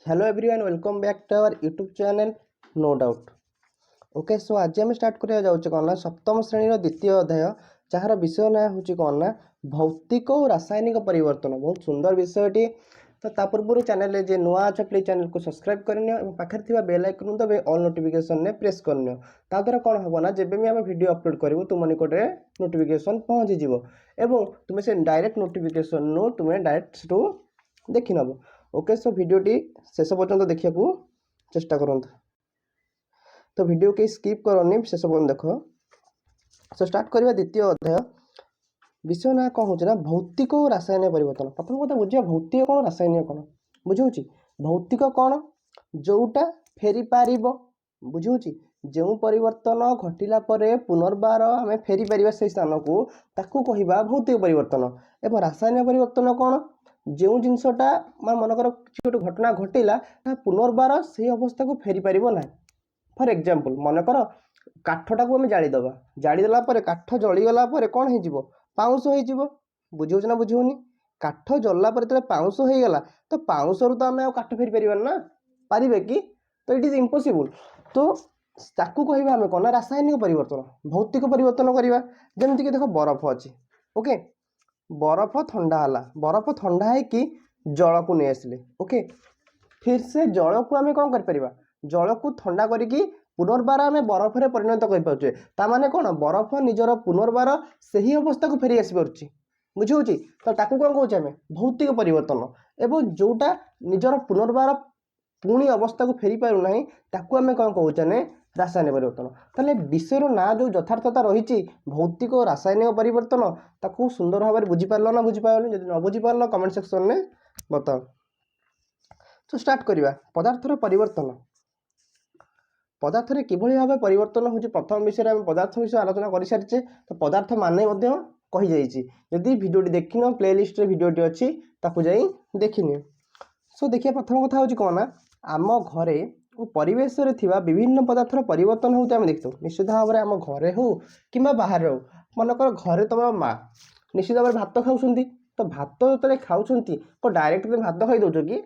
Hello everyone welcome back to our YouTube channel no doubt. Okay so आज आम start करा जाऊँ कौन ना सप्तम श्रेणी द्वितीय अध्याय जार विषय ना हूँ कौन ना भौतिक और रासायनिक परिवर्तन। बहुत सुंदर विषयटी। तो ता पूर्व चैनल जे नुआ अच्छा प्लीज चैनल को सब्सक्राइब करनी पाखे बेल आइकन दबे ऑल नोटिफिकेशन ने प्रेस करनी द्वारा कौन हम ना जब भी आम वीडियो अपलोड करूँ तुम निकटे नोटिफिकेशन पहुँची जीव एवं तुम्हें से डायरेक्ट नोटिफिकेशन नु तुम्हें डायरेक्ट देखी नब। ओके सो वीडियोटी शेष पर्यंत देखा चेष्टा करंतु। तो वीडियो के स्किप करनी शेष पर्यंत देख। सो स्टार्ट करवा द्वितीय अध्याय। विषय ना कौन हो भौतिक और रासायनिक परिवर्तन। प्रथम कथा बुझा भौतिक कौन रासायनिक कौन बुझे। भौतिक कौन जोटा फेरी पार बुझे जो परिवर्तन घटिला पुनर्बार आम फेरी पार से स्थान को ताकू कहवा भौतिक परिवर्तन। एवं रासायनिक परिवर्तन कौन जो जिनसटा मनकर किसी गोटे घटना घटला पुनर्बार से अवस्था को फेरी पार ना। फॉर एग्जांपल मनकर काठटा को आम जालीदबा जालीदेला काठ जलीगला कौन हो पाउंश हो बुझे ना बुझे काठ जलला जो पाउंश हो गला तो पाउंश रु तो आम काठ फेरी पार ना पारे कि तो इट इज इम्पॉसिबल। तो ताकू कहवा आम कौन रासायनिक परिवर्तन भौतिक परिवर्तन करवा। जमीक देख बरफ अच्छी ओके बरफ ठंडा है बरफ ठंडा है कि जल को नहीं आसिले ओके फिर से जल को आम कौन कर जल को ठंडा करके पुनर्बार आम बरफ में परिणत कर ताने कौन बरफ निजर पुनर्बार से ही अवस्था को फेरी आसी पार्ची बुझे। तो ताकू कौन कौचे आम भौतिक परिवर्तन एवं जोटा निजर पुनर्बार पुणी अवस्था को फेरी पार ना ताकू आम कौन कौचे रासायनिक परिवर्तन। ताले विषय ना जो यथार्थता रही भौतिक और रासायनिक परिवर्तन ताकू सुंदर भाव में बुझीपार ना बुझीपार जब न बुझीपार कमेंट सेक्शन में बताओ। तो स्टार्ट करवा पदार्थर परिवर्तन। पदार्थ रे किभली भाव परिवर्तन हो प्रथम विषय में पदार्थ विषय आलोचना कर सारी। तो पदार्थ माने कही जाइए यदि वीडियोटी देखिन प्लेलिस्ट रे वीडियोटी अच्छी ताकू जाई देखिनि। सो देखिए प्रथम कथा हूँ कौन ना आम घरे परिवेश रे थिबा विभिन्न पदार्थर परिवर्तन होते आम देखते निश्चित भाव में आम घरे हो कि बाहर हो। मनकर घरे तुम माँ निश्चित भाव में भात खाऊँ तो भात जो खाऊँ डायरेक्ट तुम भात खाई दौच कि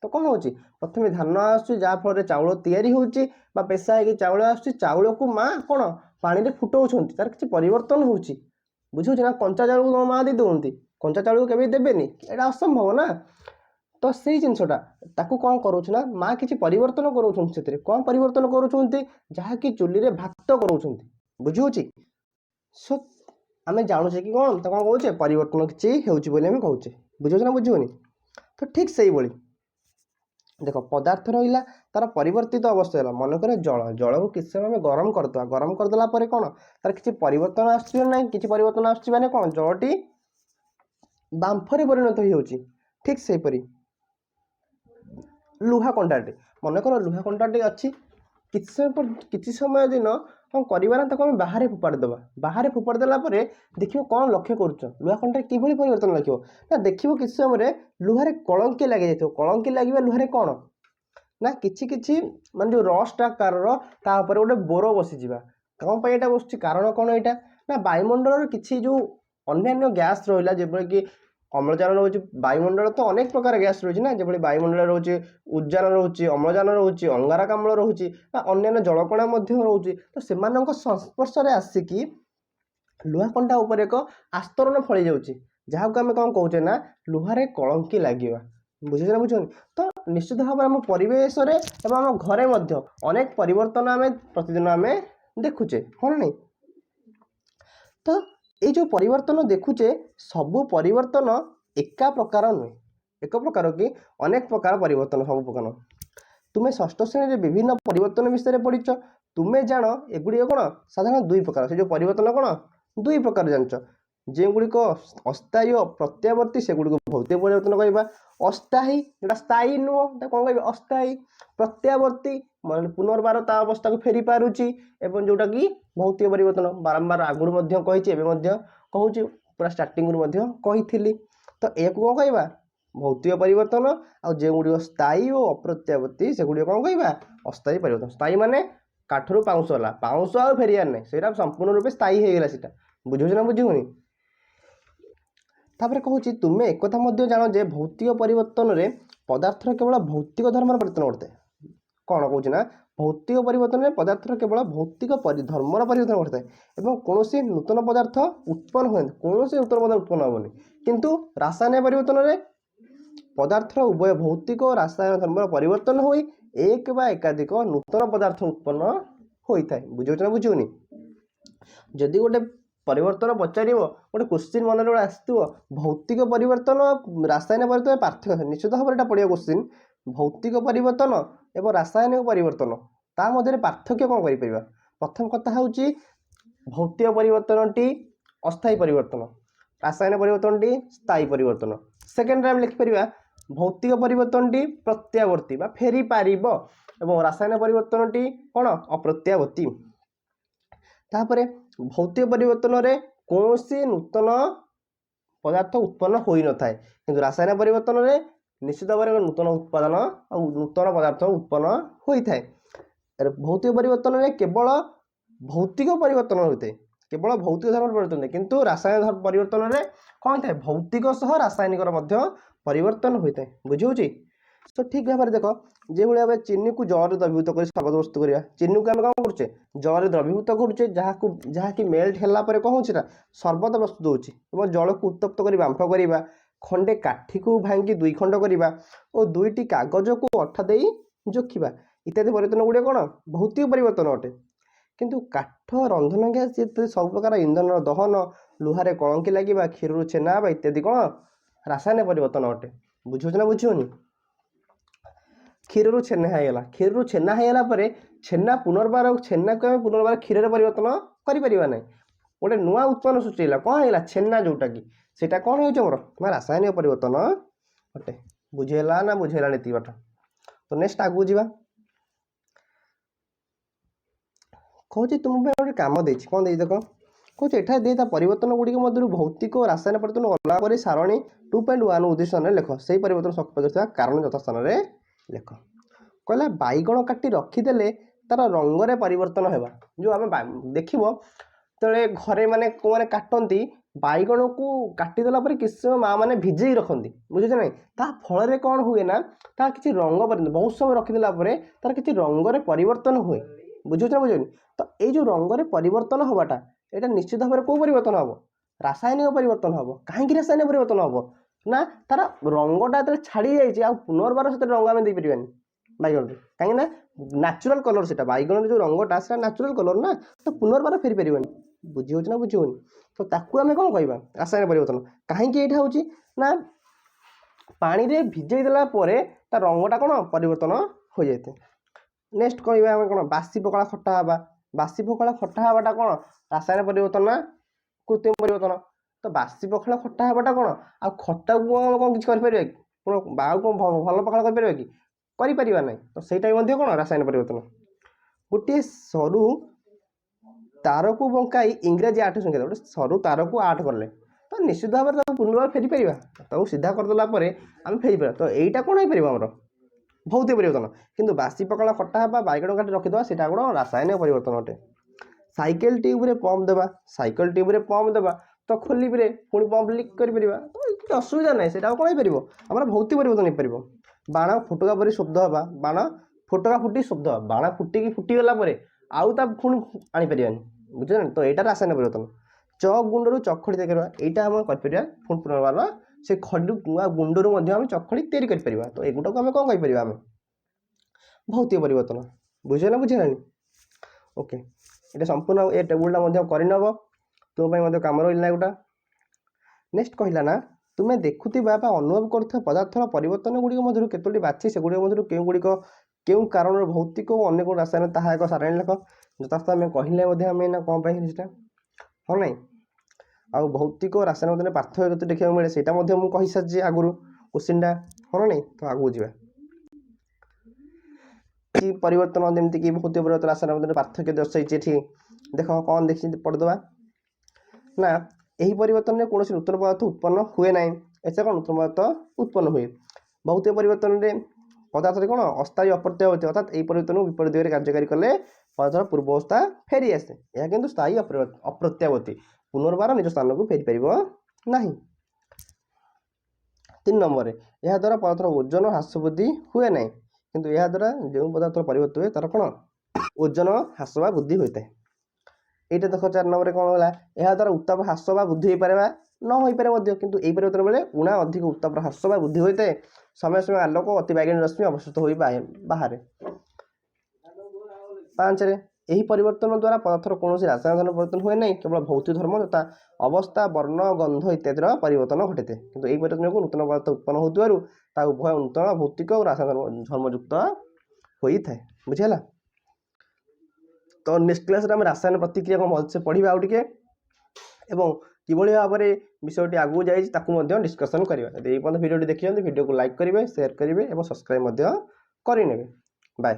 तो कौन हो प्रथम धान आसफल चाउल तैयारी होची पेशा है चाउल आउल को माँ कौन पानी फुटाऊँ तार किसी परिवर्तन हो बुझे ना कंचा चाउल को माँ दे दौंती कंचा चाउल को केवे देवेनि एटा असंभव ना। तो से जिनसटा ताकू कौन करोना माँ किसी परिवर्तन करों कौन परिवर्तन करों जहाँकि चुली रे भात करों बुझे। सो आम जानूचे कि कौन तो कौन कहे परिवर्तन किसी होमें कहे बुझे ना बुझे। तो ठीक से ही देख पदार्थ रहा तार परिवर्तित अवस्था मनकर जल जल को किसी समय गरम करदे गरम करदेला कौन तार किसी परिवर्तन आना कि परिवर्तन आने कौन जलटी बांफरे परिणत हो ठीक से लुहा कंटाटे मनकर लुहा कंटाटे अच्छी किसी समय दिन कौन करना आम बाहर फोपाड़देवा बाहर फोपाड़देला देखिए कौन लक्ष्य कर लुहा कंटाटे किभली परिवर्तन लगे ना देखिए किसी समय लुहारे कलंकी लगी जाए कलंकी लगे लुहारे कौन ना कि मान जो रस्ट आकार गोटे बोर बसीजा कौन पर यहाँ बस कारण कौन यहाँ ना वायुमंडल किसी जो अन्य गैस रहा जब कि अम्लजान रोचे वायुमंडल तो अनेक प्रकार गैस रही ना जो वायुमंडल रोचे उद्जान रोचे अम्लजान रोचे अंगारकाम्ल रोचे अन्य जलकणा रोचे। तो से संस्पर्श आसिकी लुहा कंटा उपर एक आस्तरण फली जाऊँगी जहाँ को आम कौन कौचे ना लुहारे कलंकी लगे बुझे ना बुझे। तो निश्चित भाव में आम परिवेश आम घरे अनेक परिवर्तन आम प्रतिदिन आम देखुचे हाँ नहीं। तो ये जो परिवर्तन देखुचे सबू परिवर्तन एका प्रकार नुहे एक प्रकार कि अनेक प्रकार परिवर्तन सब प्रकार। तुम्हें षष्ठ श्रेणी विभिन्न परिवर्तन विषय पढ़ीच तुम्हें जान एगुड़ी कौन साधारण दुई प्रकार से जो परिवर्तन कौन दुई प्रकार जानच जो गुड़िक अस्थायी प्रत्यावर्ती से गुड़िक भौतिक परिवर्तन कहवा अस्थायी जो स्थायी नुह कौन कह अस्थायी प्रत्यावर्ती मान पुनर्बार ता अवस्था को फेरी पारुची एवं जोटा कि भौतिक परिवर्तन बारंबार आगुरी कहूँ पूरा स्टार्टिंग कही। तो एक कौन कहवा भौतिक परिवर्तन आ जो गुड़िक स्थायी और अप्रत्यावर्ती से गुड़िक कौन कहवा अस्थायी परिवर्तन। स्थायी माने काठरू पाउंश है पाउंश आ फेरियार ना से संपूर्ण रूप स्थायी होगा सीटा बुझे ना बुझे। तापर कहूँ तुम्हें एक जान जे भौतिक परिवर्तन रे पदार्थर केवल भौतिक धर्म परिवर्तन घटे कौन कौन ना भौतिक परिवर्तन में पदार्थर केवल भौतिक धर्मर परिवर्तन घटे और कौन नूतन पदार्थ उत्पन्न हुए कौन नूतन पदार्थ उत्पन्न हेनी किंतु रासायनिक परिवर्तन में पदार्थर उभय भौतिक और रासायनिक धर्मर परिवर्तन हो एक बा एकाधिक नूतन पदार्थ उत्पन्न होता है बुझे बुझुनि जदि गोटे परिवर्तन पचार गोटे क्वेश्चन मन में आसो भौतिक परिवर्तन रासायनिक परिवर्तन पार्थक्य निश्चित भाव में पड़े क्वेश्चन भौतिक परिवर्तन एवं रासायनिक परिवर्तन ता मध्य पार्थक्य कौन कर प्रथम कथा हूँ भौतिक परिवर्तन टी अस्थायी परिवर्तन रासायनिक परिवर्तन टी स्थायी परिवर्तन सेकेंड आम लिखिपर भौतिक परिवर्तन टी प्रत्यावर्ती फेरी पार एवं रासायनिक परिवर्तन टी कौन अप्रत्यावर्ती तापर भौतिक परिवर्तन रे कौन सी नूतन पदार्थ उत्पन्न हो न थाए किंतु रासायनिक परिवर्तन रे निश्चित भाव में नूतन उत्पादन और नूतन पदार्थ उत्पन्न होता है भौतिक परिवर्तन रे केवल भौतिक परिवर्तन होता है केवल भौतिक धर्म परिवर्तन किंतु रासायनिक धर्म परिवर्तन रे कौन था भौतिक सह रासायनिक परिवर्तन होता है बुझे तो ठीक भाव में देख जो भाई चीनी को जल द्रवीभूत कर शरबत प्रस्तुत करवा चीनी को आम कौन करुचे जल द्रवीभूत करुचे जहाँकि मेल्ट है कौन हो शरबत प्रस्तुत हो जल को उत्तप्त कर बांफ करवा खंडे काठी को भांगी दुई खंड करवा और दुईटी कागज को अठा दे जोखिबा इत्यादि परिवर्तन गुड़े कौन भौतिक परिवर्तन अटे किंतु काठ रंधन गैस सब प्रकार इंधन दहन लुहारे कलंकी लगे क्षीर छेना इत्यादि कौन रासायनिक परिवर्तन अटे बुझे ना बुझुनि क्षीर छेना होगा क्षीर छेना होगा छेना पुनर्बार छेना को पुनर्बार क्षीर परिवर्तन करें ना गोटे नुआ उत्पन्न सृष्टि कौन है छेना जोटा कि सेटा कौन हो रासायनिक परिवर्तन अटे बुझेला ना बुझेला नीति बाट तो नेक्स्ट आगू जा कौन तुम गोटे कम दे कौन दे देख कौन एठा दे परिवर्तन गुड़िक मध्य भौतिक और रासायनिक परिवर्तन अलग पर सारणी 2.1 उद्देश्य लेख से परिवर्तन शक्ति कारण यथास्थान लेख कहला बैगण काटी रखीदे तार रंगरे परिवर्तन होगा जो आम देख ते घरे माने मैंने काटती बैगण को काटिदेला किसी समय माँ मैंने भिजे रखती बुझे ना ता फल कौन हुए ना तार किसी रंग बहुत समय रखीदेला तार किसी रंगरे परिवर्तन हुए बुझे ना बुझे तो ये रंगरे परिवर्तन हवाटा यहाँ निश्चित भाव में कौ परिवर्तन हम रासायनिक परिवर्तन हम कहीं रासायनिक परिवर्तन हम ना तार रंगटा जो छाड़ी जाए पुनर्बार से रंग आम दे पारानी बैगण कहीं नेचुरल कलर से बैगण जो रंगटा से नेचुरल कलर ना तो पुनर्बार फेरी पारानी बुझी ना बुझे तो ताकू आम कौन कह रासायनिक परिवर्तन कहीं यहाँ हूँ ना पानी रे भिजई देला रंगटा कौन परिवर्तन हो जाए नेक्स्ट कह कौन बासी पकड़ा खटा हवा बासी पकड़ा खटा हवाटा कौन रासायनिक परिवर्तन ना कृत्रिम परिवर्तन तो बासी पखाड़ खटा हवाटा कौन आ खटा को कौन किसी करें कौन भल पखाड़ कर ना तो सहीटा कौन रासायनिक परिवर्तन गोटे सरू तार को बंकाई इंग्राजी 8 संख्या गोटे सरू तार को 8 कले तो निश्चित भाव में पुनर्बार फेरी पार सीधा करदेला आम फेरी पार तो यहीटा कौन हो आमर भौतिक परिवर्तन किंतु बासी पकाड़ा खटा हवा बैगण काटी रखीदा से कौन रासायनिक परिवर्तन अटे साइकेल ट्यूब रे पंप देवा साइकेल ट्यूब रे पंप देवा तो खोली पुणी पंप लिक कर तो असुविधा ना से कौन हो भौतिक परिवर्तन हो पार बाण फुटका परी शब्द हवा बाण फुटका फुटी शब्द बाण फुटिकी फुटीगला आउ पुणी आनीपारानी बुझे ना तो यहाँ रासायनिक परिवर्तन चक गुंडरू चखड़ी तैयारी यहाँ आम कर पुनर्बार से खड़ी गुंडरू आम चखड़ी तैयारी कर तो एगुटा को आम कौन कहीपर आम भौतिक परिवर्तन बुझे ना बुझे ना ओके ये संपूर्ण ये टेबुलटा करनब तुम कम रहा गोटा नेक्स्ट कहला ना तुम्हें देखुवा अनुभव कर पदार्थर परिवर्तन गुड़िक मध्य केतोटी बाछी से गुड़िक मध्य क्यों गुड़िक क्यों कारण भौतिक और अन्य कौन रासायन ताहा एक सारणी लेख यथास्थ आम कहले आम ना कौन पाई हाँ ना आ भौतिक और रासायनिक मध्य पार्थक्य देखा मिले से कही सारी आगुरी क्वेश्चनटा हाँ ना तो आगू जा परिवर्तन जमीक भौतिक परिवर्तन रासायनिक मध्य पार्थक्य दर्शाई देख कौन देखी पढ़ीदे ना यही परिवर्तन में कौन नूतन पदार्थ उत्पन्न हुए ना ऐसा कौन नूतन पदार्थ उत्पन्न हुए भौतिक परिवर्तन में पदार्थ कौन अस्थायी अप्रत्यावर्ती अर्थात यही परिवर्तन विपरीत दिगरे कार्यकारी कले पदार्थ पूर्वावस्था फेरी आसे यह किंतु स्थायी अप्रत्यावर्ती पुनर्बार निज स्थान को फेरी पार ना 3 ନମ୍ବରରେ ଏହାଦ୍ୱାରା ପଦାର୍ଥର ଓଜନ ହ୍ରାସ ବୃଦ୍ଧି ହୁଏ ନାହିଁ, କିନ୍ତୁ ଏହାଦ୍ୱାରା ଯେଉଁ ପଦାର୍ଥର ପରିବର୍ତ୍ତନ ହୁଏ ତାର କ'ଣ ଓଜନ ହ୍ରାସ ବା ବୃଦ୍ଧି ହୋଇଥାଏ। এইটা ଦେଖ 4 ନମ୍ବରରେ କ'ଣ ହେଲା, ଏହାଦ୍ୱାରା ଉତ୍ତାପ ହ୍ରାସ ବା ବୃଦ୍ଧି ହୋଇପାରେ ବା ନ ହୋଇପାରେ ମଧ୍ୟ, କିନ୍ତୁ ଏହି ପରିବର୍ତ୍ତନ ବେଳେ ଉଣା ଅଧିକ ଉତ୍ତାପର ହ୍ରାସ ବା ବୃଦ୍ଧି ହୋଇଥାଏ। ସମୟ ସମୟ ଆଲୋକ ଅତି ବାଇଗଣୀ ରଶ୍ମି ଅବଶିଷ୍ଟ ହୋଇ ବାହାରେ। 5ରେ ଏହି ପରିବର୍ତ୍ତନ ଦ୍ୱାରା ପଦାର୍ଥର କୌଣସି ରାସାୟନିକ ଧର୍ମ ପରିବର୍ତ୍ତନ ହୁଏ ନାହିଁ, କେବଳ ଭୌତିକ ଧର୍ମ ତଥା ଅବସ୍ଥା, ବର୍ଣ୍ଣ, ଗନ୍ଧ ଇତ୍ୟାଦିର ପରିବର୍ତ୍ତନ ଘଟିଥାଏ। କିନ୍ତୁ ଏହି ପରିବର୍ତ୍ତନ ଯୋଗୁଁ ନୂତନ ପଦାର୍ଥ ଉତ୍ପନ୍ନ ହେଉଥିବାରୁ ତାହା ଉଭୟ ନୂତନ ଭୌତିକ ଓ ରାସାୟନିକ ଧର୍ମଯୁକ୍ତ ହୋଇଥାଏ। ବୁଝିହେଲା? ତ ନେକ୍ସଟ କ୍ଲାସରେ ଆମେ ରାସାୟନିକ ପ୍ରତିକ୍ରିୟା କ'ଣ ଭଲସେ ପଢ଼ିବା ଆଉ ଟିକେ, ଏବଂ କିଭଳି ଭାବରେ ବିଷୟଟି ଆଗକୁ ଯାଇଛି ତାକୁ ମଧ୍ୟ ଡିସ୍କସନ୍ କରିବା। ଯଦି ଏହି ପର୍ଯ୍ୟନ୍ତ ଭିଡ଼ିଓଟି ଦେଖିଛନ୍ତି ଭିଡ଼ିଓକୁ ଲାଇକ୍ କରିବେ, ସେୟାର କରିବେ ଏବଂ ସବସ୍କ୍ରାଇବ୍ ମଧ୍ୟ କରିନେବେ। ବାଏ।